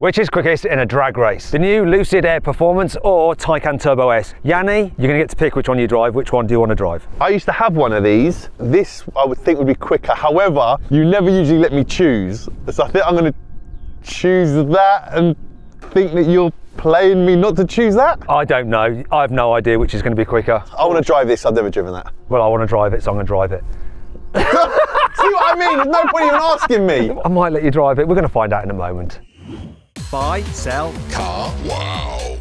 Which is quickest in a drag race? The new Lucid Air Performance or Taycan Turbo S? Yanni, you're gonna get to pick which one you drive. Which one do you want to drive? I used to have one of these. This I would think would be quicker. However, you never usually let me choose. So I think I'm gonna choose that and think that you're playing me not to choose that? I don't know. I have no idea which is going to be quicker. I want to drive this. I've never driven that. Well, I want to drive it, so I'm going to drive it. See what I mean? There's no point even asking me. I might let you drive it. We're going to find out in a moment. Buy, sell, Car wow.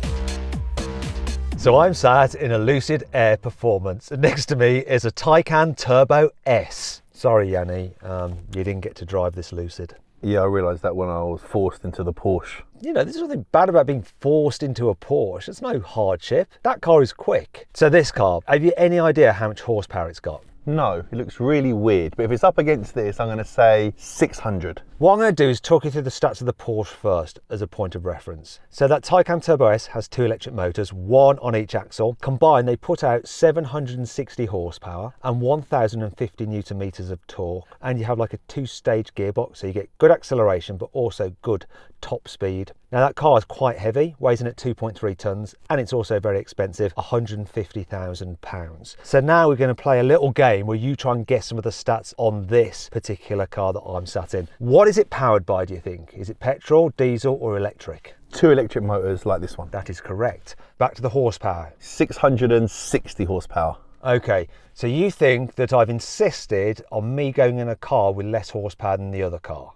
So I'm sat in a Lucid Air Performance, and next to me is a Taycan Turbo S. Sorry, Yanni, you didn't get to drive this Lucid. Yeah, I realised that when I was forced into the Porsche. You know, there's nothing bad about being forced into a Porsche. It's no hardship. That car is quick. So this car, have you any idea how much horsepower it's got? No, it looks really weird, but if it's up against this, I'm going to say 600. What I'm going to do is talk you through the stats of the Porsche first as a point of reference. So that Taycan Turbo S has 2 electric motors, 1 on each axle. Combined, they put out 760 horsepower and 1,050 newton meters of torque. And you have like a 2-stage gearbox, so you get good acceleration, but also good top speed. Now that car is quite heavy, weighs in at 2.3 tons, and it's also very expensive, £150,000. So now we're going to play a little game where you try and guess some of the stats on this particular car that I'm sat in. What is it powered by, do you think? Is it petrol, diesel, or electric? 2 electric motors like this one. That is correct. Back to the horsepower. 660 horsepower. Okay, so you think that I've insisted on me going in a car with less horsepower than the other car?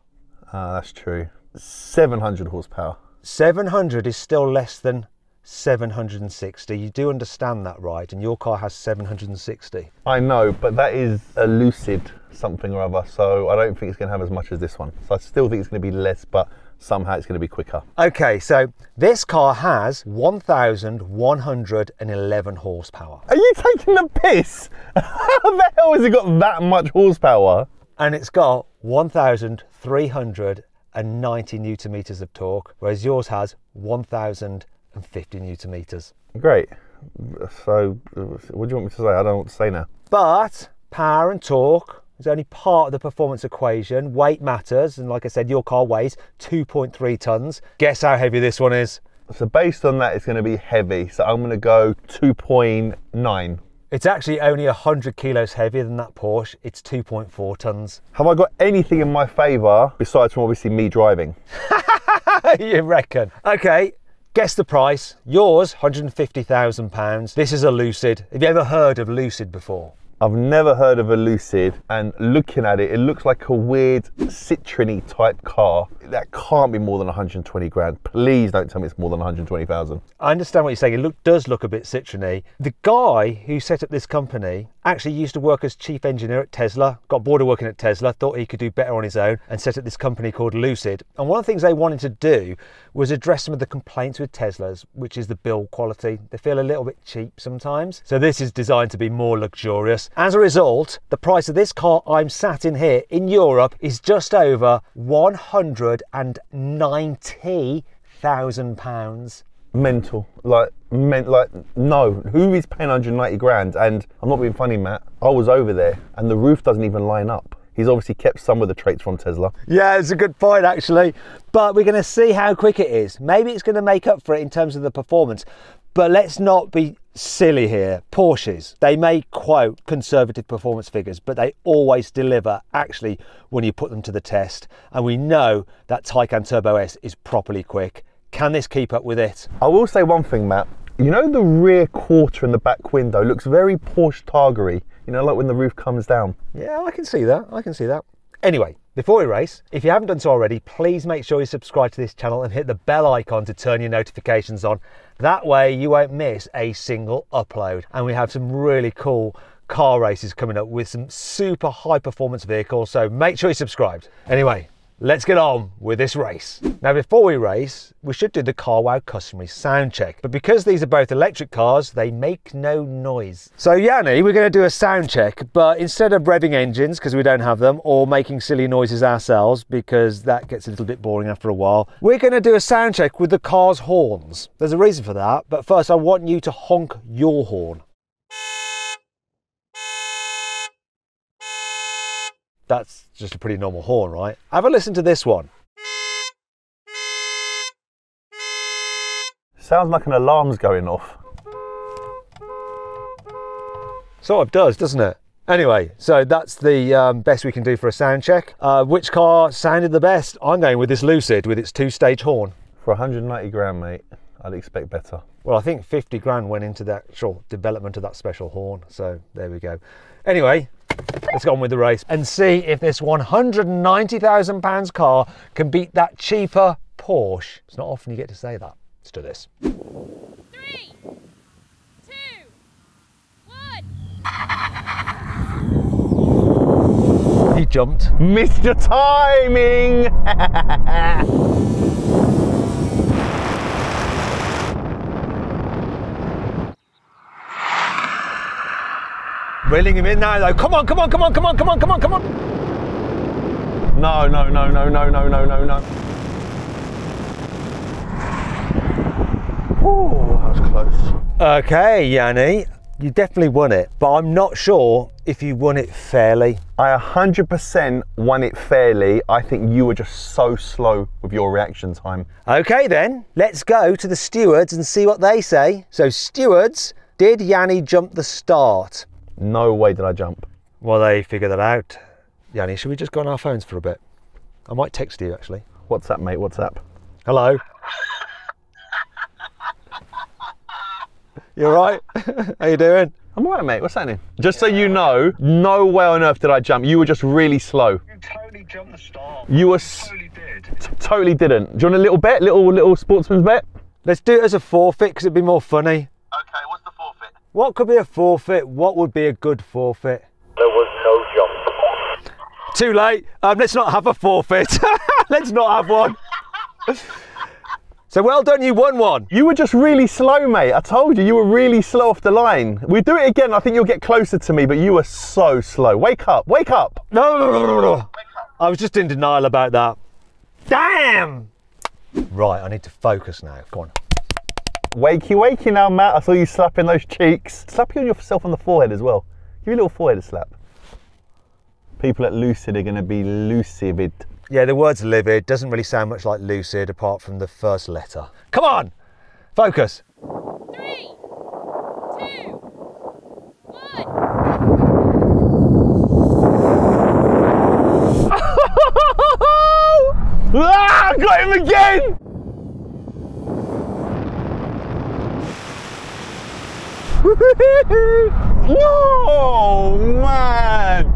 That's true. 700 horsepower. 700 is still less than 760. You do understand that, right? And your car has 760. I know, but that is a Lucid something or other, so I don't think it's going to have as much as this one. So I still think it's going to be less, but somehow it's going to be quicker. Okay, so this car has 1,111 horsepower. Are you taking the piss? How the hell has it got that much horsepower? And it's got 1,390 newton meters of torque, whereas yours has 1,050 newton meters. Great. So what do you want me to say? I don't know what to say now. But power and torque is only part of the performance equation. Weight matters, and like I said, your car weighs 2.3 tons. Guess how heavy this one is? So based on that, it's going to be heavy. So I'm going to go 2.9. It's actually only 100 kilos heavier than that Porsche. It's 2.4 tons. Have I got anything in my favour besides from obviously me driving? You reckon? Okay, guess the price. Yours, £150,000. This is a Lucid. Have you ever heard of Lucid before? I've never heard of a Lucid, and looking at it, it looks like a weird Citroen-y type car. That can't be more than 120 grand. Please don't tell me it's more than 120,000. I understand what you're saying. It does look a bit Citroen-y. The guy who set up this company actually used to work as chief engineer at Tesla, got bored of working at Tesla, thought he could do better on his own, and set up this company called Lucid. And one of the things they wanted to do was address some of the complaints with Teslas, which is the build quality. They feel a little bit cheap sometimes. So this is designed to be more luxurious. As a result, the price of this car I'm sat in here in Europe is just over £190,000. Mental. Like, no. Who is paying 190 grand? And I'm not being funny, Matt. I was over there and the roof doesn't even line up. He's obviously kept some of the traits from Tesla. Yeah, it's a good point actually. But we're going to see how quick it is. Maybe it's going to make up for it in terms of the performance. But let's not be silly here. Porsches, they may quote conservative performance figures, but they always deliver actually when you put them to the test. And we know that Taycan Turbo S is properly quick. Can this keep up with it? I will say one thing, Matt. You know the rear quarter in the back window looks very Porsche Target-y. You know, like when the roof comes down. Yeah, I can see that. I can see that. Anyway, before we race, if you haven't done so already, please make sure you subscribe to this channel and hit the bell icon to turn your notifications on. That way you won't miss a single upload. And we have some really cool car races coming up with some super high performance vehicles. So make sure you're subscribed. Anyway, let's get on with this race. Now, before we race, we should do the Car Wow customary sound check. But because these are both electric cars, they make no noise. So Yanni, we're going to do a sound check, but instead of revving engines, because we don't have them, or making silly noises ourselves, because that gets a little bit boring after a while, we're going to do a sound check with the car's horns. There's a reason for that, but first I want you to honk your horn. That's just a pretty normal horn, right? Have a listen to this one. Sounds like an alarm's going off. Sort of does, doesn't it? Anyway, so that's the best we can do for a sound check. Which car sounded the best? I'm going with this Lucid with its 2-stage horn. For 190 grand, mate, I'd expect better. Well, I think 50 grand went into the actual development of that special horn. So there we go. Anyway, let's go on with the race and see if this £190,000 car can beat that cheaper Porsche. It's not often you get to say that. Let's do this. 3, 2, 1. He jumped. Missed your timing! Reeling him in now though. Come on, come on, come on, come on, come on, come on, come on. No, no, no, no, no, no, no, no, no. Ooh, that was close. Okay, Yanni, you definitely won it, but I'm not sure if you won it fairly. I 100% won it fairly. I think you were just so slow with your reaction time. Okay then, let's go to the stewards and see what they say. So stewards, did Yanni jump the start? No way did I jump. Well, they figured that out. Yanni, should we just go on our phones for a bit? I might text you actually. What's up, mate? What's up? Hello. You all right? How you doing? I'm all right, mate. What's happening? Just so you know, no way on earth did I jump. You were just really slow. You totally jumped the start. You were Totally did. totally didn't. Do you want a little bet? Little sportsman's bet? Let's do it as a forfeit because it'd be more funny. Okay, what's the forfeit? What could be a forfeit? What would be a good forfeit? There was no jump. Too late. Let's not have a forfeit. Let's not have one. So well done, you won one. You were just really slow, mate. I told you, you were really slow off the line. We do it again, I think you'll get closer to me, but you were so slow. Wake up, wake up. No. I was just in denial about that. Damn! Right, I need to focus now. Go on. Wakey, wakey now, Matt. I saw you slapping those cheeks. Slap you on yourself on the forehead as well. Give you a little forehead slap. People at Lucid are going to be lucid. Yeah, the word's livid. Doesn't really sound much like lucid apart from the first letter. Come on! Focus. 3, 2, 1. Ah, got him again! No, man!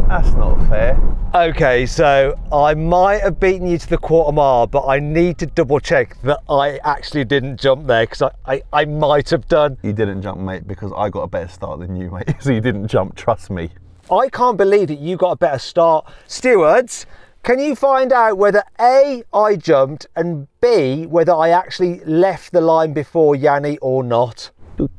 That's not fair. Okay, so I might have beaten you to the quarter mile, but I need to double check that I actually didn't jump there because I might have done. You didn't jump, mate, because I got a better start than you, mate. So you didn't jump, trust me. I can't believe that you got a better start. Stewards, can you find out whether A, I jumped, and B, whether I actually left the line before Yanni or not? Both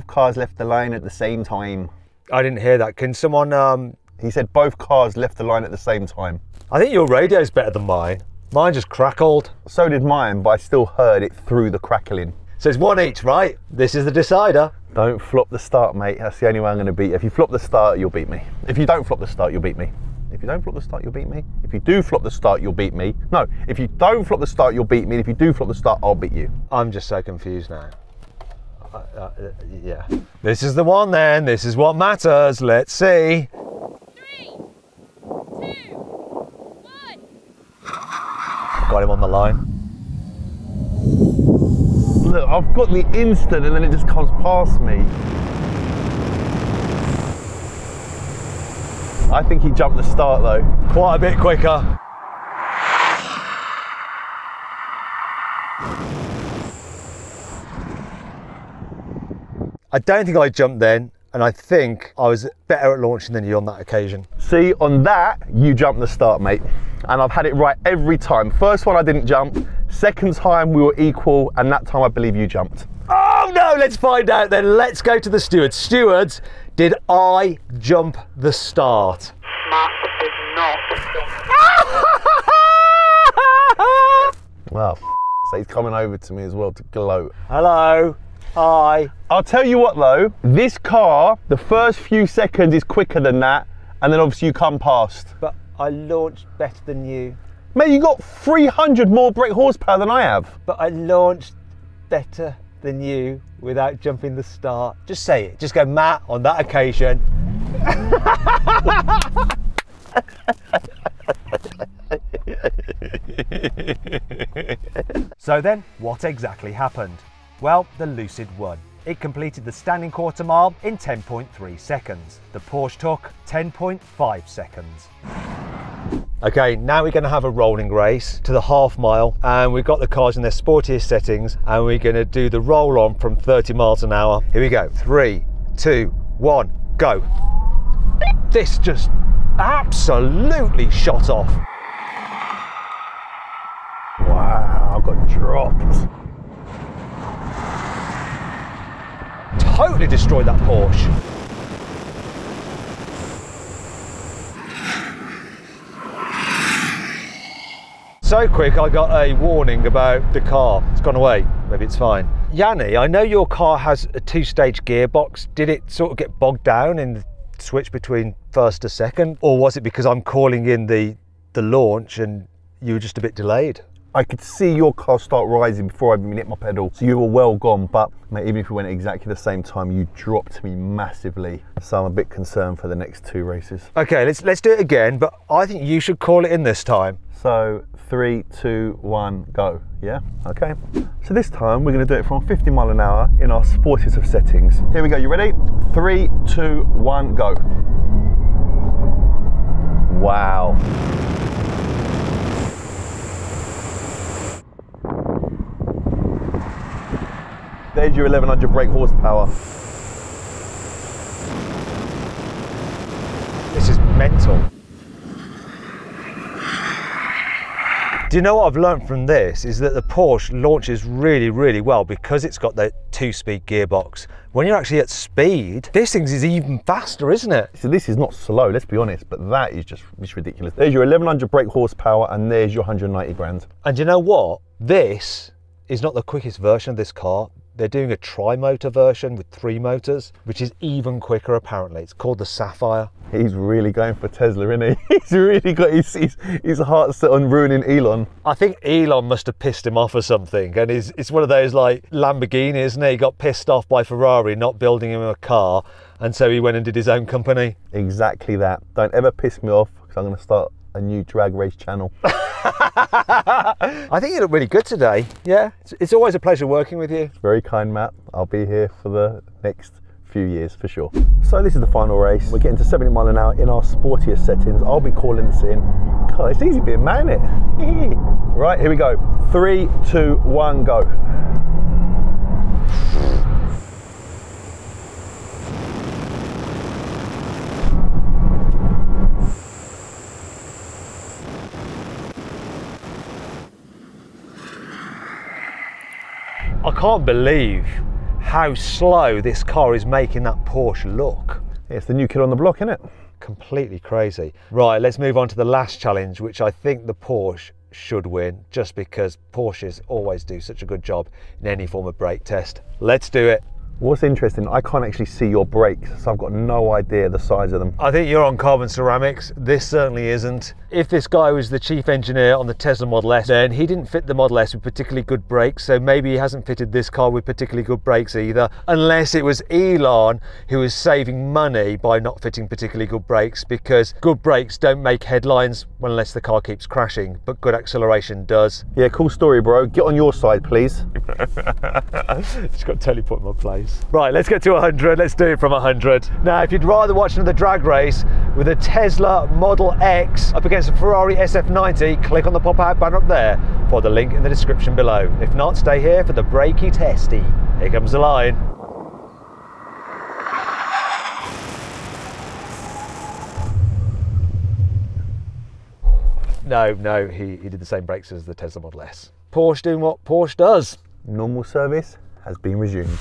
cars left the line at the same time. I didn't hear that. Can someone... He said both cars left the line at the same time. I think your radio's better than mine. Mine just crackled. So did mine, but I still heard it through the crackling. So it's one each, right? This is the decider. Don't flop the start, mate. That's the only way I'm going to beat you. If you flop the start, you'll beat me. If you don't flop the start, you'll beat me. If you don't flop the start, you'll beat me. If you do flop the start, you'll beat me. No, if you don't flop the start, you'll beat me. And if you do flop the start, I'll beat you. I'm just so confused now. Yeah. This is the one then. This is what matters. Let's see. 3, 2, 1. Got him on the line. Look, I've got the instant and then it just comes past me. I think he jumped the start though. Quite a bit quicker. I don't think I jumped then, and I think I was better at launching than you on that occasion. See, on that, you jumped the start, mate. And I've had it right every time. First one I didn't jump, second time we were equal, and that time I believe you jumped. Oh no, let's find out then. Let's go to the stewards. Stewards, did I jump the start? map is not. Well, so he's coming over to me as well to gloat. Hello. Hi. I'll tell you what though, this car, the first few seconds is quicker than that, and then obviously you come past. But I launched better than you. Mate, you got 300 more brake horsepower than I have. But I launched better than you without jumping the start. Just say it. Just go, Matt, on that occasion. So then, what exactly happened? Well, the Lucid won. It completed the standing quarter mile in 10.3 seconds. The Porsche took 10.5 seconds. Okay, now we're going to have a rolling race to the half mile, and we've got the cars in their sportiest settings, and we're going to do the roll on from 30 miles an hour. Here we go. 3, 2, 1, go. This just absolutely shot off. Wow, I got dropped. Totally destroyed that Porsche. So quick, I got a warning about the car. It's gone away. Maybe it's fine. Yanni, I know your car has a 2-stage gearbox. Did it sort of get bogged down in the switch between first to second? Or was it because I'm calling in the launch and you were just a bit delayed? I could see your car start rising before I even hit my pedal, so you were well gone, but mate, even if we went at exactly the same time, you dropped me massively, so I'm a bit concerned for the next 2 races. Okay, let's do it again, but I think you should call it in this time. So 3, 2, 1, go. Yeah, okay. So this time we're going to do it from 50 mile an hour in our sportiest of settings. Here we go, you ready? 3, 2, 1, go. Wow. There's your 1100 brake horsepower. This is mental. Do you know what I've learned from this is that the Porsche launches really, really well because it's got the 2-speed gearbox. When you're actually at speed, this thing is even faster, isn't it? So this is not slow, let's be honest, but that is just ridiculous. There's your 1100 brake horsepower and there's your 190 grand. And you know what? This is not the quickest version of this car. They're doing a tri-motor version with 3 motors, which is even quicker apparently. It's called the Sapphire. He's really going for Tesla, isn't he? He's really got his heart set on ruining Elon. I think Elon must have pissed him off or something, and it's one of those like Lamborghini, isn't it? He got pissed off by Ferrari not building him a car, and so he went and did his own company. Exactly that. Don't ever piss me off, because I'm going to start a new drag race channel. I think you look really good today. Yeah, it's always a pleasure working with you. Very kind, Matt. I'll be here for the next few years for sure. So this is the final race. We're getting to 70 mile an hour in our sportiest settings. I'll be calling this in. God, it's easy being man, isn't it? Right, here we go. 3, 2, 1, go. I can't believe how slow this car is making that Porsche look. It's the new kid on the block, isn't it? Completely crazy. Right, let's move on to the last challenge, which I think the Porsche should win, just because Porsches always do such a good job in any form of brake test. Let's do it. What's interesting, I can't actually see your brakes, so I've got no idea the size of them. I think you're on carbon ceramics. This certainly isn't. If this guy was the chief engineer on the Tesla Model S, then he didn't fit the Model S with particularly good brakes, so maybe he hasn't fitted this car with particularly good brakes either, unless it was Elon who was saving money by not fitting particularly good brakes, because good brakes don't make headlines unless the car keeps crashing, but good acceleration does. Yeah, cool story, bro. Get on your side, please. Just got totally put in my place. Right, let's get to 100. Let's do it from 100. Now, if you'd rather watch another drag race with a Tesla Model X up against a Ferrari SF90, click on the pop-out banner up there for the link in the description below. If not, stay here for the brakey testy. Here comes the line. No, he did the same brakes as the Tesla Model S. Porsche doing what Porsche does. Normal service has been resumed.